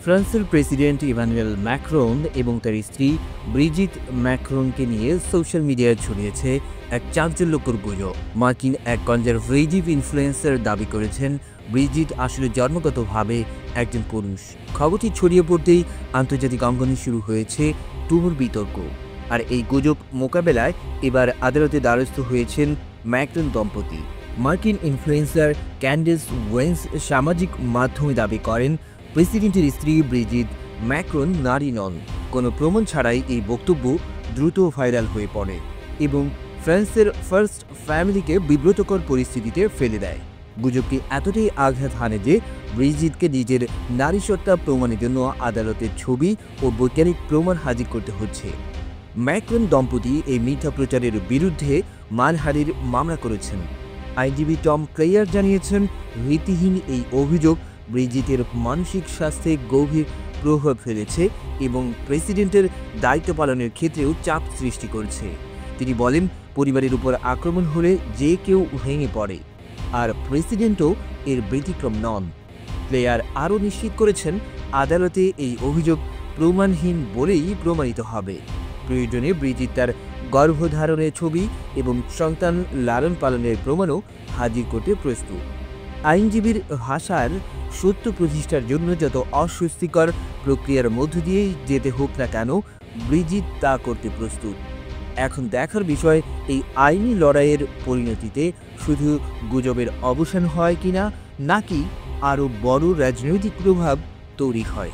ফ্রান্সের president Emmanuel Macron এবং তার স্ত্রী ব্রিজিট ম্যাক্রনকে নিয়ে সোশ্যাল মিডিয়ায় ছড়িয়েছে এক চাঞ্চল্যকর গুজব। মার্কিন এক কনজারভেটিভ ইনফ্লুয়েন্সার দাবি করেছেন ব্রিজিট আসলে জন্মগতভাবে একজন পুরুষ। খবরটি ছড়িয়ে পড়তেই আন্তর্জাতিক অঙ্গনে শুরু হয়েছে তুমুল বিতর্ক। আর এই গুজব মোকাবেলায় এবার আদালতে দ্বারস্থ হয়েছেন ম্যাক্রন দম্পতি। মার্কিন ইনফ্লুয়েন্সার ক্যান্ডেস ওয়েন্স সামাজিক মাধ্যমে দাবি করেন প্রেসিডেন্টের স্ত্রী ব্রিজিট ম্যাক্রন নারী নন। কোনো প্রমাণ ছাড়াই এই বক্তব্য দ্রুত ভাইরাল হয়ে পড়ে এবং ফ্রান্সের ফার্স্ট ফ্যামিলিকে বিব্রতকর পরিস্থিতিতে ফেলে দেয়। গুজবটি এতটাই আঘাত হানে যে ব্রিজিটকে নিজের নারীসত্তা প্রমাণের জন্য আদালতের ছবি ও বৈজ্ঞানিক প্রমাণ হাজির করতে হচ্ছে। ম্যাক্রন দম্পতি এই মিথ্যা প্রচারের বিরুদ্ধে মানহানির মামলা করেছেন। আইনজীবী টম ক্লেয়ার জানিয়েছেন, ভিত্তিহীন এই অভিযোগ ব্রিজিটের মানসিক স্বাস্থ্যে গভীর প্রভাব ফেলেছে এবং প্রেসিডেন্টের দায়িত্ব পালনের ক্ষেত্রেও চাপ সৃষ্টি করছে। তিনি বলেন, পরিবারের উপর আক্রমণ হলে যে কেউ ভেঙে পড়ে, আর প্রেসিডেন্টও এর ব্যতিক্রম নন। ক্লেয়ার আরও নিশ্চিত করেছেন, আদালতে এই অভিযোগ প্রমাণহীন বলেই প্রমাণিত হবে। প্রয়োজনে ব্রিজিট তার গর্ভধারণের ছবি এবং সন্তান লালন পালনের প্রমাণও হাজির করতে প্রস্তুত। আইনজীবীর ভাষার সত্য প্রতিষ্ঠার জন্য যত অস্বস্তিকর প্রক্রিয়ার মধ্য দিয়েই যেতে হোক না কেন, ব্রিজিট তা করতে প্রস্তুত। এখন দেখার বিষয়, এই আইনি লড়াইয়ের পরিণতিতে শুধু গুজবের অবসান হয় কিনা, নাকি আরও বড় রাজনৈতিক প্রভাব তৈরি হয়।